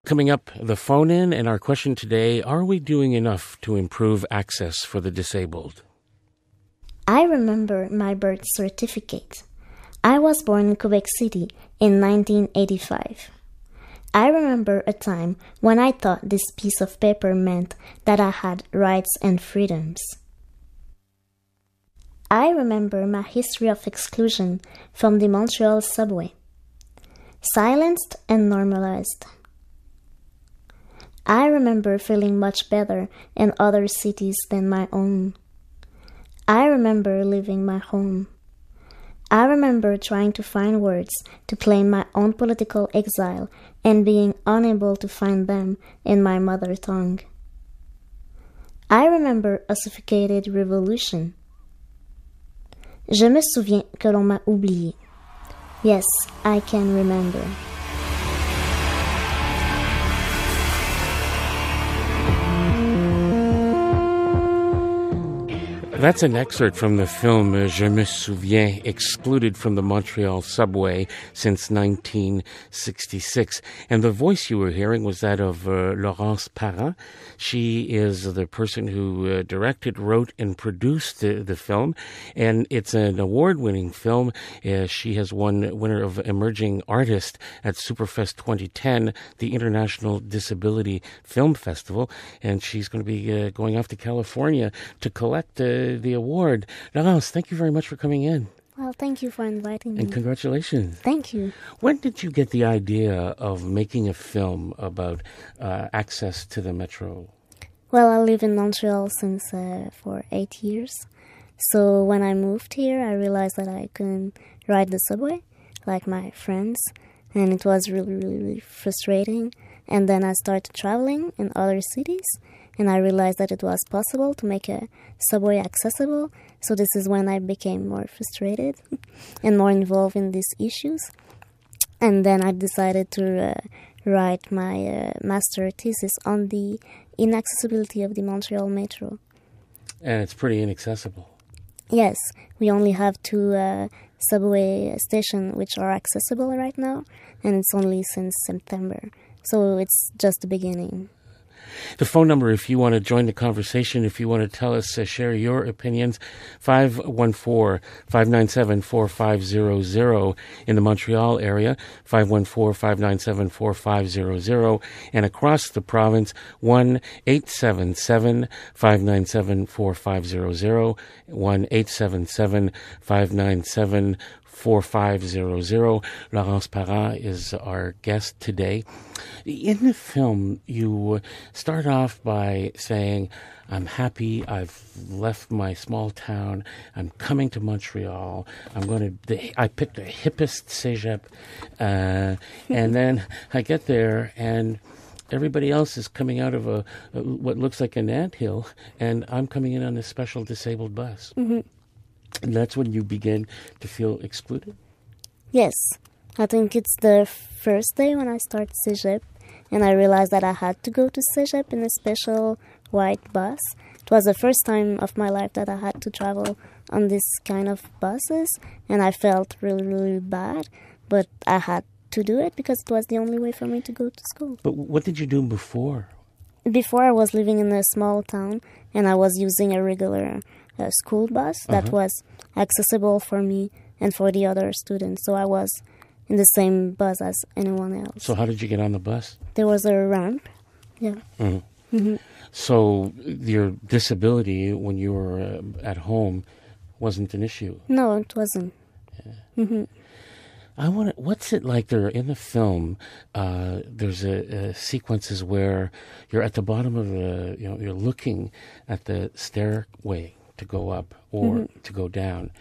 Coming up, the phone-in, and our question today, are we doing enough to improve access for the disabled? I remember my birth certificate. I was born in Quebec City in 1985. I remember a time when I thought this piece of paper meant that I had rights and freedoms. I remember my history of exclusion from the Montreal subway. Silenced and normalized. I remember feeling much better in other cities than my own. I remember leaving my home. I remember trying to find words to claim my own political exile and being unable to find them in my mother tongue. I remember a suffocated revolution. Je me souviens que l'on m'a oublié. Yes, I can remember. That's an excerpt from the film Je me souviens, excluded from the Montreal subway since 1966. And the voice you were hearing was that of Laurence Parent. She is the person who directed, wrote, and produced the film. And it's an award-winning film. She has won winner of Emerging Artist at Superfest 2010, the International Disability Film Festival. And she's going to be going off to California to collect the award. Laurence, thank you very much for coming in. Well, thank you for inviting me. And congratulations. Thank you. When did you get the idea of making a film about access to the metro? Well, I live in Montreal since for 8 years. So when I moved here, I realized that I couldn't ride the subway like my friends. And it was really, really, really frustrating. And then I started traveling in other cities. And I realized that it was possible to make a subway accessible. So this is when I became more frustrated and more involved in these issues. And then I decided to write my master thesis on the inaccessibility of the Montreal Metro. And it's pretty inaccessible. Yes, we only have 2 subway stations which are accessible right now, and it's only since September. So it's just the beginning. The phone number, if you want to join the conversation, if you want to tell us, share your opinions, 514-597-4500 in the Montreal area, 514-597-4500, and across the province, 1-877-597-4500, 1-877-597-4500. Laurence Parent is our guest today. In the film, you start off by saying, I'm happy, I've left my small town, I'm coming to Montreal, I picked the hippest cégep, and then I get there and everybody else is coming out of what looks like an anthill, and I'm coming in on this special disabled bus. Mm-hmm. And that's when you begin to feel excluded? Yes. I think it's the first day when I started cégep, and I realized that I had to go to cégep in a special white bus. It was the first time of my life that I had to travel on this kind of buses, and I felt really, really bad, but I had to do it because it was the only way for me to go to school. But what did you do before? Before, I was living in a small town, and I was using a regular school bus that was accessible for me and for the other students. So I was in the same bus as anyone else. So how did you get on the bus? There was a ramp, yeah. Mm-hmm. Mm-hmm. So your disability when you were at home wasn't an issue? No, it wasn't. Yeah. Mm-hmm. What's it like there in the film? There's sequences where you're at the bottom of you're looking at the stairway to go up or to go down,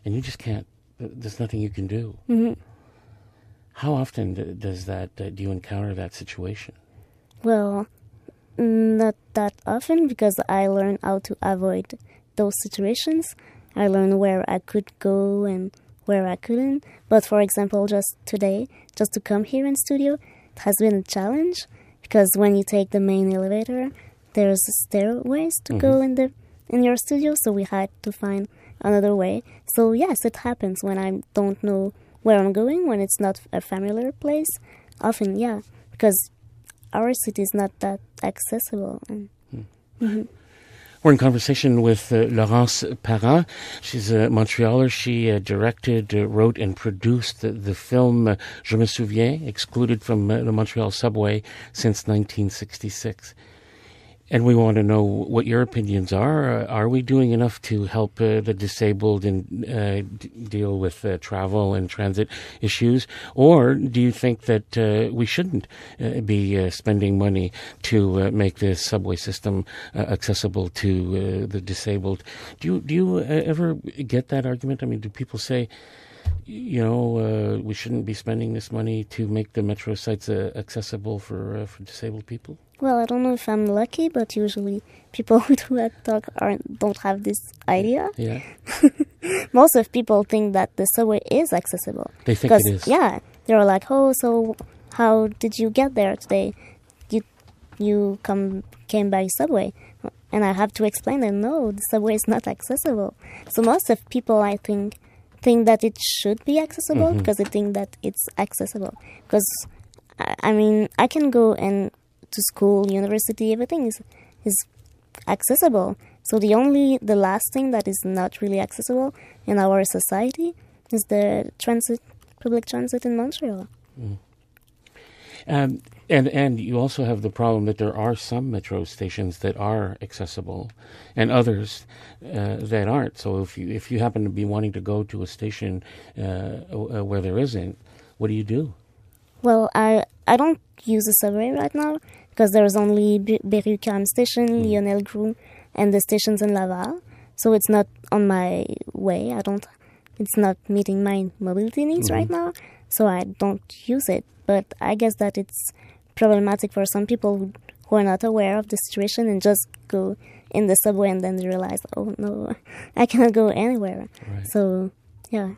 and you just can't. There's nothing you can do. Mm-hmm. How often does that? Do you encounter that situation? Well, not that often, because I learned how to avoid those situations. I learned where I could go and where I couldn't. But for example, just today, just to come here in studio, it has been a challenge, because when you take the main elevator, there's stairways to go in your studio, so we had to find another way. So yes, it happens when I don't know where I'm going, when it's not a familiar place. Often, yeah, because our city is not that accessible. And, We're in conversation with Laurence Parent. She's a Montrealer. She directed, wrote, and produced the film Je me souviens, excluded from the Montreal subway since 1966. And we want to know what your opinions are. Are we doing enough to help the disabled and deal with travel and transit issues? Or do you think that we shouldn't be spending money to make the subway system accessible to the disabled? Do you ever get that argument? I mean, do people say, we shouldn't be spending this money to make the metro sites accessible for disabled people? Well, I don't know if I'm lucky, but usually people who do that talk don't have this idea. Yeah. Most of people think that the subway is accessible. They think it is. Yeah. They're like, oh, so how did you get there today? You came by subway. And I have to explain them, no, the subway is not accessible. So most of people, I think that it should be accessible because they think that it's accessible. Because, I mean, I can go to school, university, everything is accessible. So the last thing that is not really accessible in our society is the public transit in Montreal. And you also have the problem that there are some metro stations that are accessible and others that aren't. So if you happen to be wanting to go to a station where there isn't, what do you do? Well, I don't use the subway right now because there's only Berry-UQAM station, Lionel Groux, and the stations in Laval. So it's not on my way. It's not meeting my mobility needs right now. So I don't use it. But I guess that it's problematic for some people who are not aware of the situation and just go in the subway and then realize, oh no, I cannot go anywhere. Right. So, yeah.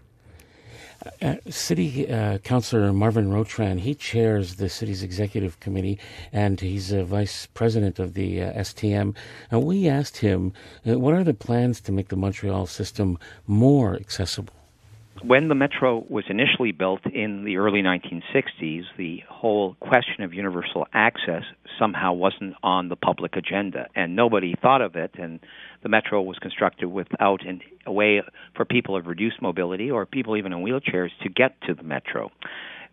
City Councillor Marvin Rotran, he chairs the city's executive committee, and he's vice president of the STM. And we asked him, what are the plans to make the Montreal system more accessible? When the metro was initially built in the early 1960s, the whole question of universal access somehow wasn't on the public agenda, and nobody thought of it, and the metro was constructed without a way for people of reduced mobility or people even in wheelchairs to get to the metro.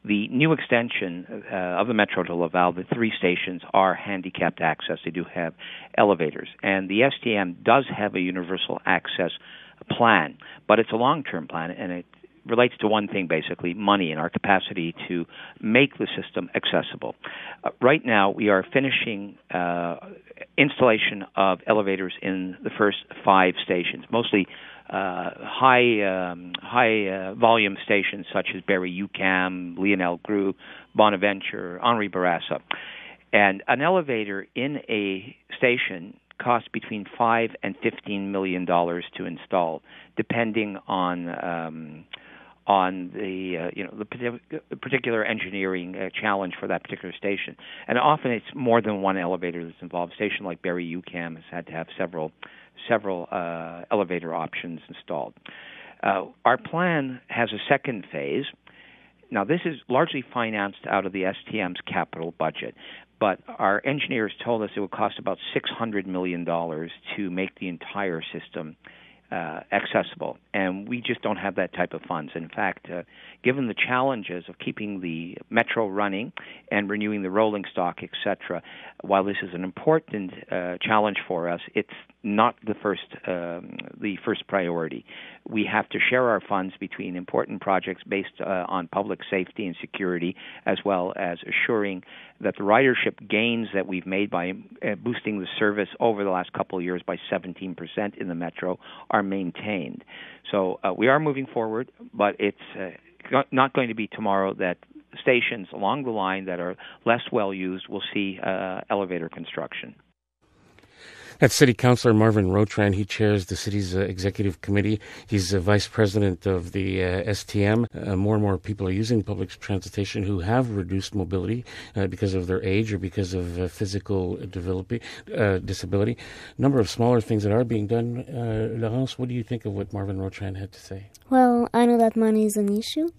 The new extension of the metro to Laval, the 3 stations, are handicapped access. They do have elevators, and the STM does have a universal access plan, but it's a long-term plan, and it relates to one thing, basically, money and our capacity to make the system accessible. Right now, we are finishing installation of elevators in the first 5 stations, mostly high volume stations such as Berry-UQAM, Lionel Groux, Bonaventure, Henri Bourassa. And an elevator in a station costs between $5 and $15 million to install, depending on the particular engineering challenge for that particular station. And often it's more than one elevator that's involved. A station like Berry-UQAM has had to have several elevator options installed. Our plan has a second phase. Now, this is largely financed out of the STM's capital budget, but our engineers told us it would cost about $600 million to make the entire system accessible, and we just don't have that type of funds. In fact, given the challenges of keeping the metro running and renewing the rolling stock, etc., while this is an important challenge for us, it's not the first priority. We have to share our funds between important projects based on public safety and security, as well as assuring that the ridership gains that we've made by boosting the service over the last couple of years by 17% in the metro are maintained. So we are moving forward, but it's not going to be tomorrow that stations along the line that are less well used will see elevator construction. That's City Councillor Marvin Rotran. He chairs the city's executive committee. He's vice president of the STM. More and more people are using public transportation who have reduced mobility because of their age or because of physical disability. A number of smaller things that are being done. Laurence, what do you think of what Marvin Rotran had to say? Well, I know that money is an issue,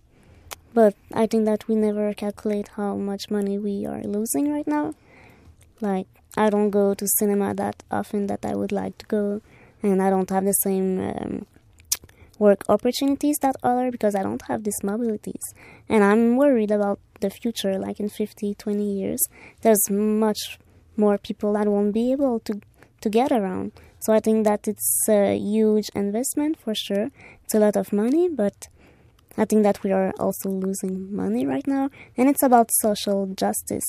but I think that we never calculate how much money we are losing right now. Like, I don't go to cinema that often that I would like to go, and I don't have the same work opportunities that other because I don't have these mobilities. And I'm worried about the future, like in 50, 20 years. There's much more people that won't be able to get around. So I think that it's a huge investment for sure. It's a lot of money, but I think that we are also losing money right now. And it's about social justice.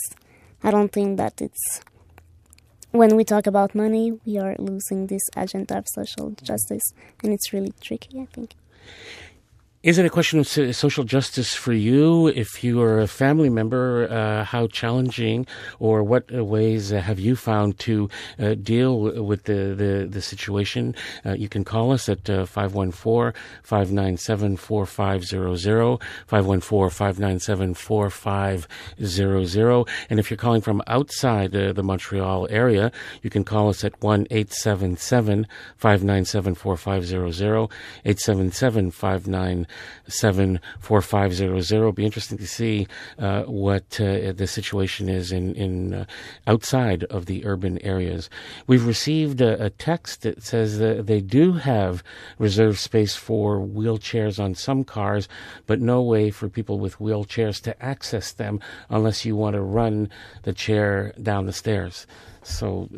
I don't think that it's... When we talk about money, we are losing this agenda of social justice. And it's really tricky, I think. Is it a question of social justice for you? If you are a family member, how challenging or what ways have you found to deal with the situation? You can call us at 514-597-4500, 514-597-4500. And if you're calling from outside the Montreal area, you can call us at 1-877-597-4500, 877-597-4500. 74500. Be interesting to see what the situation is in outside of the urban areas. We've received a text that says that they do have reserved space for wheelchairs on some cars, but no way for people with wheelchairs to access them unless you want to run the chair down the stairs. So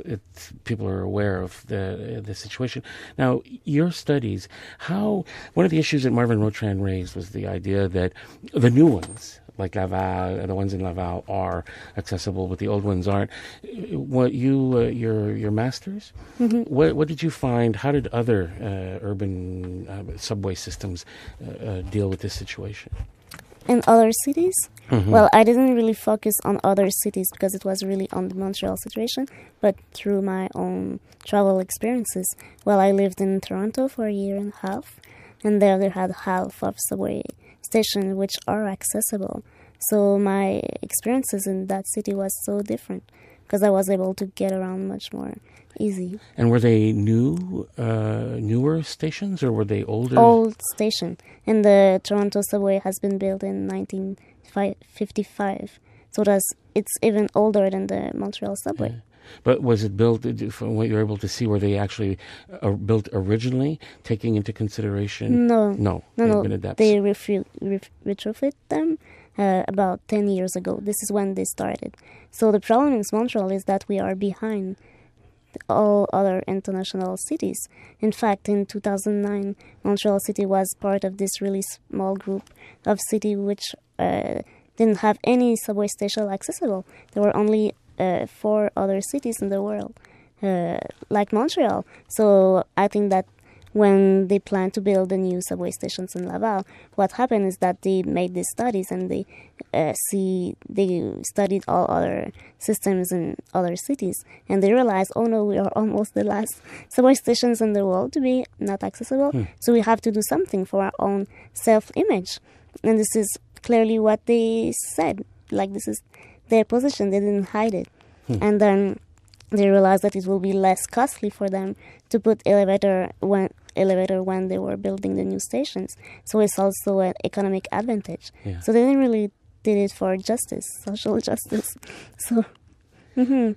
people are aware of the situation. Now, your studies, one of the issues that Marvin Rotran raised was the idea that the new ones, like Laval, the ones in Laval, are accessible, but the old ones aren't. What your masters? Mm-hmm. What did you find? How did other urban subway systems deal with this situation? In other cities? Mm-hmm. Well, I didn't really focus on other cities because it was really on the Montreal situation, but through my own travel experiences. Well, I lived in Toronto for a year and a half, and there they had half of subway stations which are accessible. So my experiences in that city was so different because I was able to get around much more easy. And were they newer stations, or were they older? Old station. And the Toronto subway has been built in 1955. So it's even older than the Montreal subway. Yeah. But was it built, from what you're able to see, were they actually built originally, taking into consideration? No. They retrofit them about 10 years ago. This is when they started. So the problem in Montreal is that we are behind all other international cities. In fact, in 2009, Montreal City was part of this really small group of cities which didn't have any subway station accessible. There were only 4 other cities in the world, like Montreal. So I think that when they plan to build the new subway stations in Laval, what happened is that they made these studies and they studied all other systems in other cities, and they realized, oh no, we are almost the last subway stations in the world to be not accessible. So we have to do something for our own self-image. And this is clearly what they said. Like, this is their position. They didn't hide it. And then they realized that it will be less costly for them to put elevator when they were building the new stations. So it's also an economic advantage. Yeah. So they didn't really did it for justice, social justice. So. Mm-hmm.